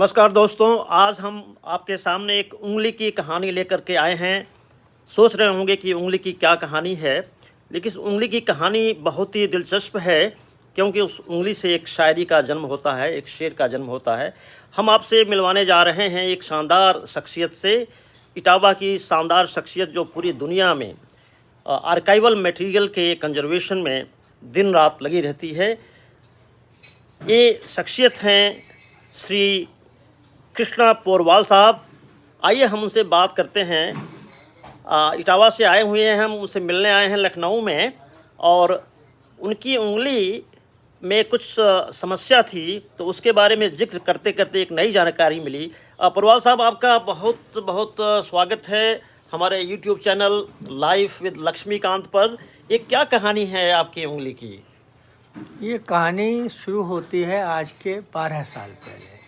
नमस्कार दोस्तों, आज हम आपके सामने एक उंगली की कहानी लेकर के आए हैं। सोच रहे होंगे कि उंगली की क्या कहानी है, लेकिन इस उंगली की कहानी बहुत ही दिलचस्प है क्योंकि उस उंगली से एक शायरी का जन्म होता है, एक शेर का जन्म होता है। हम आपसे मिलवाने जा रहे हैं एक शानदार शख्सियत से, इटावा की शानदार शख्सियत जो पूरी दुनिया में आर्काइवल मटेरियल के कंजर्वेशन में दिन रात लगी रहती है। ये शख्सियत हैं श्री कृष्णा पोरवाल साहब। आइए हम उनसे बात करते हैं। इटावा से आए हुए हैं, हम उनसे मिलने आए हैं लखनऊ में, और उनकी उंगली में कुछ समस्या थी तो उसके बारे में जिक्र करते करते एक नई जानकारी मिली। पोरवाल साहब, आपका बहुत बहुत स्वागत है हमारे YouTube channel life with Laxmikant पर। ये क्या कहानी है आपकी उंगली की? ये कहानी शुरू होती है आज के 12 साल पहले।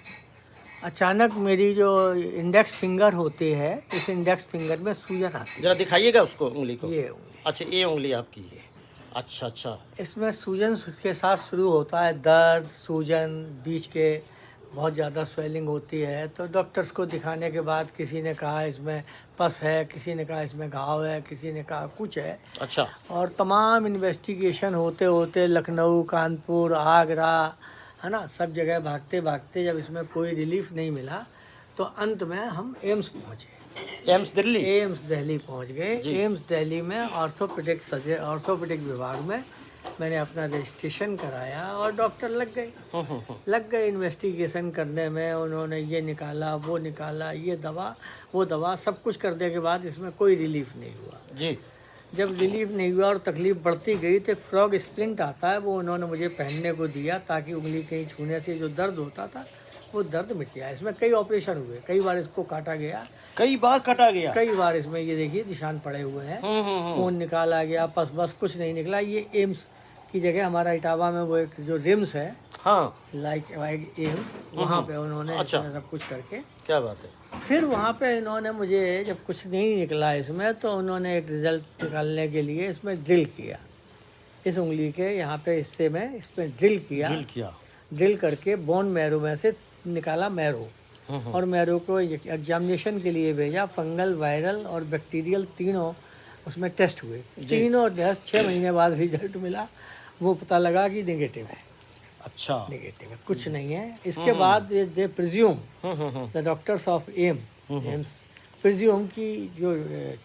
अचानक मेरी जो इंडेक्स फिंगर होती है, इस इंडेक्स फिंगर में सूजन आती है। जरा दिखाइएगा उसको, उंगली को। ये उंगली, अच्छा, ये उंगली आपकी है। अच्छा अच्छा। इसमें सूजन के साथ शुरू होता है दर्द, सूजन, बीच के बहुत ज़्यादा स्वेलिंग होती है। तो डॉक्टर्स को दिखाने के बाद किसी ने कहा इसमें पस है, किसी ने कहा इसमें घाव है, किसी ने कहा कुछ है। अच्छा। और तमाम इन्वेस्टिगेशन होते होते लखनऊ, कानपुर, आगरा, है ना, सब जगह भागते भागते जब इसमें कोई रिलीफ नहीं मिला तो अंत में हम एम्स पहुँचे। एम्स दिल्ली? एम्स दिल्ली पहुँच गए। एम्स दिल्ली में ऑर्थोपेडिक विभाग में मैंने अपना रजिस्ट्रेशन कराया और डॉक्टर लग गए इन्वेस्टिगेशन करने में। उन्होंने ये निकाला, वो निकाला, ये दवा, वो दवा, सब कुछ करने के बाद इसमें कोई रिलीफ नहीं हुआ जी। जब रिलीफ नहीं हुआ और तकलीफ़ बढ़ती गई तो फ्रॉग स्प्लिंट आता है, वो उन्होंने मुझे पहनने को दिया ताकि उंगली कहीं छूने से जो दर्द होता था वो दर्द मिट गया। इसमें कई ऑपरेशन हुए, कई बार इसको काटा गया, कई बार कटा गया। कई बार इसमें ये देखिए निशान पड़े हुए हैं। खून निकाला गया, बस कुछ नहीं निकला। ये एम्स की जगह हमारा इटावा में वो एक जो रिम्स है, हाँ, लाइक एम्स, वहाँ पे उन्होंने अच्छा, सब कुछ करके, क्या बात है। फिर वहाँ पे इन्होंने मुझे, जब कुछ नहीं निकला इसमें, तो उन्होंने एक रिज़ल्ट निकालने के लिए इसमें ड्रिल किया। इस उंगली के यहाँ पे हिस्से में इसमें ड्रिल किया। ड्रिल करके बोन मैरो में से निकाला मैरो, और मैरो को एग्जामिनेशन के लिए भेजा। फंगल, वायरल और बैक्टीरियल तीनों उसमें टेस्ट हुए। तीनों टेस्ट 6 महीने बाद रिजल्ट मिला, वो पता लगा कि नेगेटिव है। अच्छा, नेगेटिव है, कुछ नहीं है। इसके बाद they presume, the doctors of AIIMS presume की जो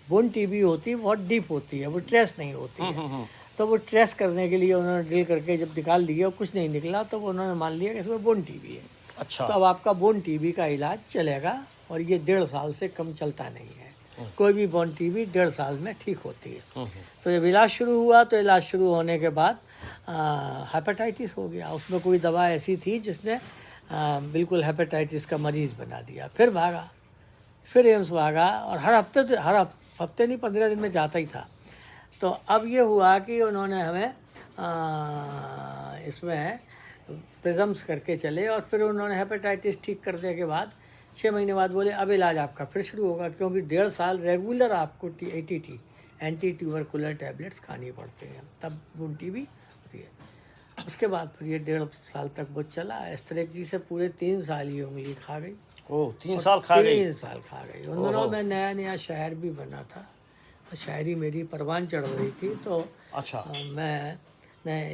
बोन टीबी होती है बहुत डीप होती है, वो ट्रेस नहीं होती है। तो वो ट्रेस करने के लिए उन्होंने ड्रिल करके जब निकाल लिया और कुछ नहीं निकला तो वो उन्होंने मान लिया कि इसमें बोन टीबी है। अच्छा। तो अब आपका बोन टीबी का इलाज चलेगा और ये 1.5 साल से कम चलता नहीं है। कोई भी बोन टीबी 1.5 साल में ठीक होती है। तो जब इलाज शुरू हुआ तो इलाज शुरू होने के बाद हेपेटाइटिस हो गया। उसमें कोई दवा ऐसी थी जिसने बिल्कुल हेपेटाइटिस का मरीज़ बना दिया। फिर एम्स भागा, और हर हफ्ते नहीं, 15 दिन में जाता ही था। तो अब ये हुआ कि उन्होंने हमें इसमें प्रिजम्स करके चले, और फिर उन्होंने हेपेटाइटिस ठीक करने के बाद 6 महीने बाद बोले अब इलाज आपका फिर शुरू होगा, क्योंकि 1.5 साल रेगुलर आपको ATT, एंटी ट्यूबरकुलर टैबलेट्स खानी पड़ते हैं, तब बोन टीबी होती है। उसके बाद फिर ये 1.5 साल तक वो चला। इस तरह से पूरे 3 साल ये उंगली खा गई। 3 साल खा गई? 3 साल खा गई। उन दिनों में नया शायर भी बना था, शायरी मेरी परवान चढ़ रही थी। तो अच्छा, मैं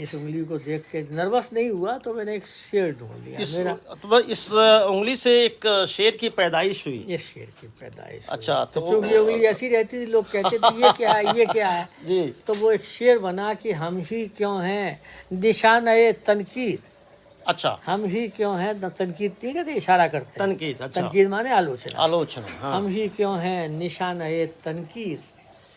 इस उंगली को देख के नर्वस नहीं हुआ, तो मैंने एक शेर ढूंढ लिया। इस उंगली से एक शेर की पैदाइश हुई? ये शेर की पैदाइश। अच्छा। तो क्योंकि उंगली ऐसी रहती थी, लोग कहते थे ये क्या है, ये क्या है जी। तो वो एक शेर बना कि हम ही क्यों हैं निशान-ए तनकीद। अच्छा, हम ही क्यों हैं, तनकीद नहीं कहते, इशारा करते हैं। तनकीद। अच्छा, तनकीद माने आलोचना। हाँ। हम ही क्यों हैं निशान-ए तनकीद,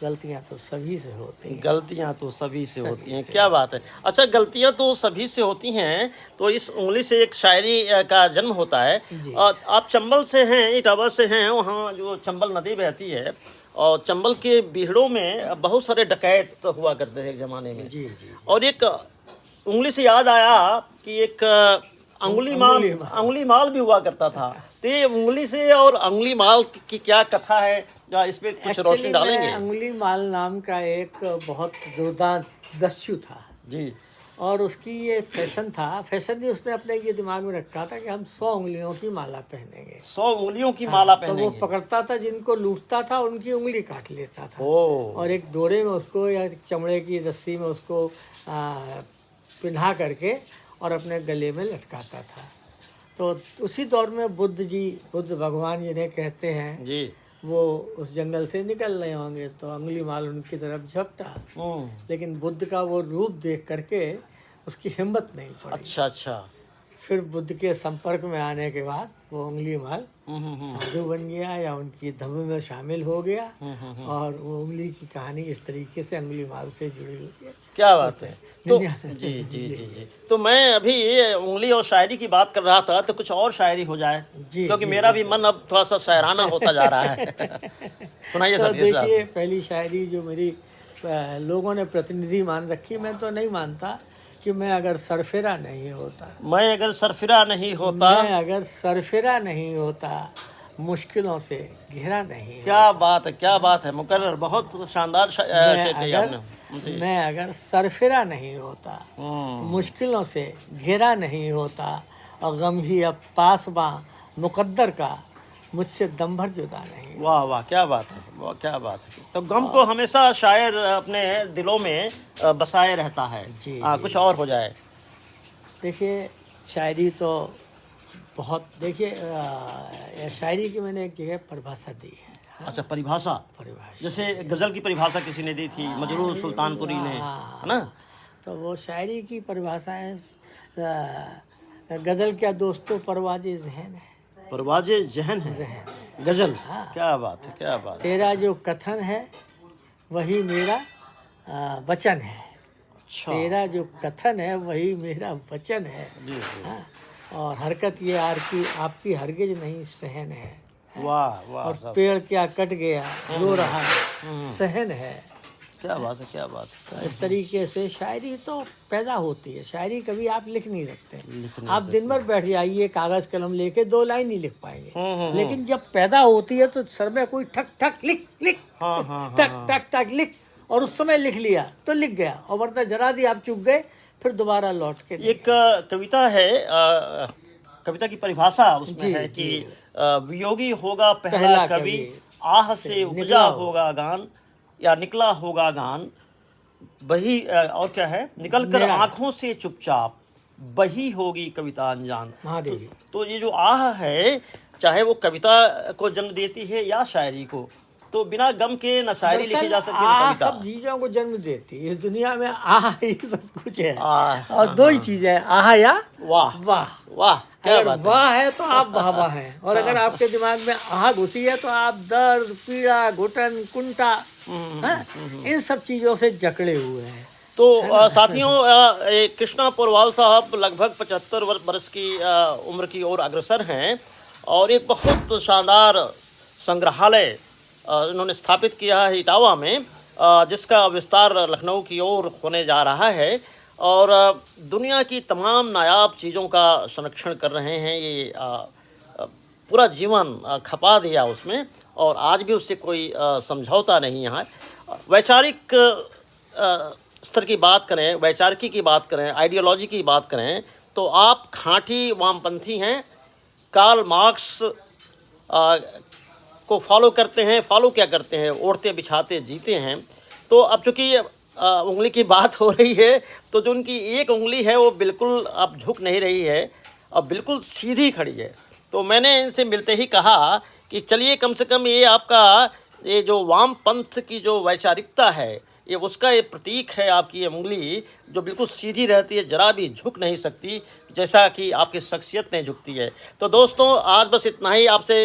गलतियां तो सभी से होती हैं। गलतियां तो सभी से होती हैं। क्या बात है। अच्छा, गलतियां तो सभी से होती हैं, तो इस उंगली से एक शायरी का जन्म होता है। आप चंबल से हैं, इटावा से हैं, वहाँ जो चंबल नदी बहती है, और चंबल के बीहड़ों में बहुत सारे डकैत हुआ करते थे एक ज़माने में। जी। और एक उंगली से याद आया कि एक अंगुली माल भी हुआ करता था। तो ये उंगली से और अंगुली माल की क्या कथा है, इस पे कुछ रोशनी डालेंगे? अंगुली माल नाम का एक बहुत जोरदार दस्यु था जी। और उसकी ये फैशन था, फैशन भी उसने अपने ये दिमाग में रखा था कि हम 100 उंगलियों की माला पहनेंगे। 100 उंगलियों की माला तो वो पहनेंगे। पकड़ता था, जिनको लूटता था उनकी उंगली काट लेता था, ओ, और एक डोरे में उसको या एक चमड़े की रस्सी में उसको पिन्हा करके और अपने गले में लटकाता था। तो उसी दौर में बुद्ध भगवान जिन्हें कहते हैं, जी। वो उस जंगल से निकल रहे होंगे तो अंगुली माल उनकी तरफ झपटा, लेकिन बुद्ध का वो रूप देख करके उसकी हिम्मत नहीं पड़ी। अच्छा अच्छा। फिर बुद्ध के संपर्क में आने के बाद वो उंगली माल साधु बन गया या उनकी धर्म में शामिल हो गया, और वो उंगली की कहानी इस तरीके से उंगली माल से जुड़ी हुई है। क्या बात है। तो जी जी जी जी, तो मैं अभी ये उंगली और शायरी की बात कर रहा था, तो कुछ और शायरी हो जाए, क्योंकि मेरा भी मन अब थोड़ा सा शायराना होता जा रहा है। सुनाइए तो सर। देखिए, पहली शायरी जो मेरी लोगों ने प्रतिनिधि मान रखी, मैं तो नहीं मानता कि मैं अगर सरफिरा नहीं होता, मैं अगर सरफिरा नहीं होता, मैं अगर सरफिरा नहीं होता, मुश्किलों से घिरा नहीं। क्या बात है, क्या बात है मुकर्रर, बहुत शानदार शेर कही आपने। मैं अगर सरफिरा नहीं होता, मुश्किलों से घिरा नहीं होता, और गम ही अब पास बा मुकद्दर का, मुझसे दम भर जुदा नहीं। वाह वाह, क्या बात है, वाह क्या बात है। तो गम को हमेशा शायर अपने दिलों में बसाए रहता है। जी, कुछ और हो जाए। देखिए, शायरी तो बहुत, देखिए शायरी की मैंने एक जगह परिभाषा दी है। अच्छा, परिभाषा। जैसे गजल की परिभाषा किसी ने दी थी, मजरूर सुल्तानपुरी ने, है ना? तो वो शायरी की परिभाषा है, गजल क्या दोस्तों परवाज़े ज़हन है, परवाज़े ज़हन है गजल। क्या बात है, क्या बात है। तेरा जो कथन है वही मेरा वचन है। अच्छा। तेरा जो कथन है वही मेरा वचन है। जी। और हरकत ये आपकी हरगिज नहीं सहन है। वाह वाह। और पेड़ क्या कट गया रो रहा सहन है। क्या बात है, क्या बात है। तो इस तरीके से शायरी तो पैदा होती है। शायरी कभी आप लिख नहीं सकते। आप दिन भर बैठ जाइए कागज कलम लेके, 2 लाइन नहीं लिख पाएंगे। लेकिन जब पैदा होती है तो सर में कोई ठक ठक लिख ठक ठक ठक लिख, और उस समय लिख लिया तो लिख गया, और वरना जरा दी आप चूक गए फिर दोबारा लौट के। एक कविता है, कविता की परिभाषा उसमें है कि वियोगी होगा पहला कवि, आह से उपजा होगा गान, या निकला होगा गान, वही और क्या है, निकलकर आंखों से चुपचाप, वही होगी कविता अनजान। तो ये जो आह है, चाहे वो कविता को जन्म देती है या शायरी को, तो बिना गम के न शायरी लिखी जा सकती है कविता। सब चीजों को जन्म देती है इस दुनिया में। आह ही सब कुछ है, और 2 ही चीज है, आह या वाह। वाह वाह, अगर वाह है तो आप वाह वाह हैं, और अगर आपके दिमाग में आह घुसी है तो आप दर्द, पीड़ा, घुटन, कुंठा, इन सब चीजों से जकड़े हुए हैं। तो साथियों, कृष्णा पोरवाल साहब लगभग 75 वर्ष की उम्र की ओर अग्रसर हैं, और एक बहुत शानदार संग्रहालय इन्होंने स्थापित किया है इटावा में, जिसका विस्तार लखनऊ की ओर होने जा रहा है, और दुनिया की तमाम नायाब चीज़ों का संरक्षण कर रहे हैं। ये पूरा जीवन खपा दिया उसमें, और आज भी उससे कोई समझौता नहीं यहाँ। वैचारिक स्तर की बात करें, वैचारिकी की बात करें, आइडियोलॉजी की बात करें, तो आप खांटी वामपंथी हैं। कार्ल मार्क्स को फॉलो करते हैं। फॉलो क्या करते हैं, ओढ़ते बिछाते जीते हैं। तो अब चूँकि उंगली की बात हो रही है, तो जो उनकी एक उंगली है वो बिल्कुल अब झुक नहीं रही है, अब बिल्कुल सीधी खड़ी है। तो मैंने इनसे मिलते ही कहा कि चलिए, कम से कम ये आपका ये जो वामपंथ की जो वैचारिकता है, ये उसका ये प्रतीक है आपकी ये उंगली, जो बिल्कुल सीधी रहती है, जरा भी झुक नहीं सकती, जैसा कि आपकी शख्सियत नहीं झुकती है। तो दोस्तों, आज बस इतना ही आपसे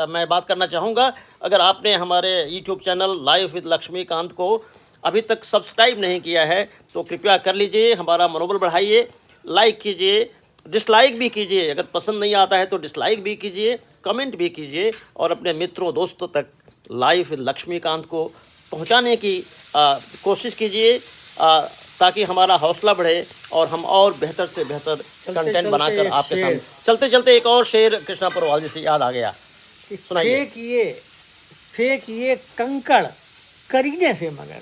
मैं बात करना चाहूँगा। अगर आपने हमारे YouTube channel life with Laxmikant को अभी तक सब्सक्राइब नहीं किया है, तो कृपया कर लीजिए, हमारा मनोबल बढ़ाइए, लाइक कीजिए, डिसलाइक भी कीजिए, अगर पसंद नहीं आता है तो डिसलाइक भी कीजिए, कमेंट भी कीजिए, और अपने मित्रों दोस्तों तक लाइफ विद लक्ष्मीकांत को पहुंचाने की कोशिश कीजिए, ताकि हमारा हौसला बढ़े और हम और बेहतर से बेहतर कंटेंट बनाकर आपके सामने। चलते चलते एक और शेर कृष्णा पोरवाल जी से याद आ गया, सुनाइए। फेंकिए कंकड़ करीने से मगर,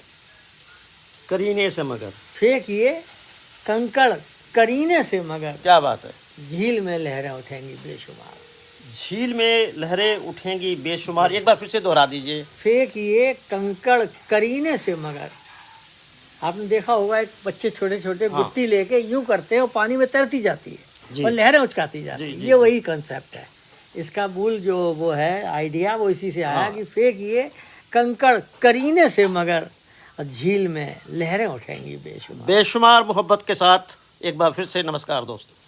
करीने से मगर, फेंकिए कंकड़ करीने से मगर क्या बात है। झील में लहरें उठेंगी बेशुमार। झील में लहरें उठेंगी बेशुमार, एक बार फिर से दोहरा दीजिए। फेंकिए कंकड़ करीने से मगर। आपने देखा होगा एक बच्चे छोटे छोटे गुत्ती लेके यूं करते हैं और पानी में तैरती जाती जी। है और लहरें उचकाती जाती जी, है। जी, ये वही कंसेप्ट है इसका। मूल जो वो है आइडिया वो इसी से आया कि फेंकिए कंकड़ करीने से मगर और झील में लहरें उठेंगी बेशुमार। बेशुमार मोहब्बत के साथ एक बार फिर से नमस्कार दोस्तों।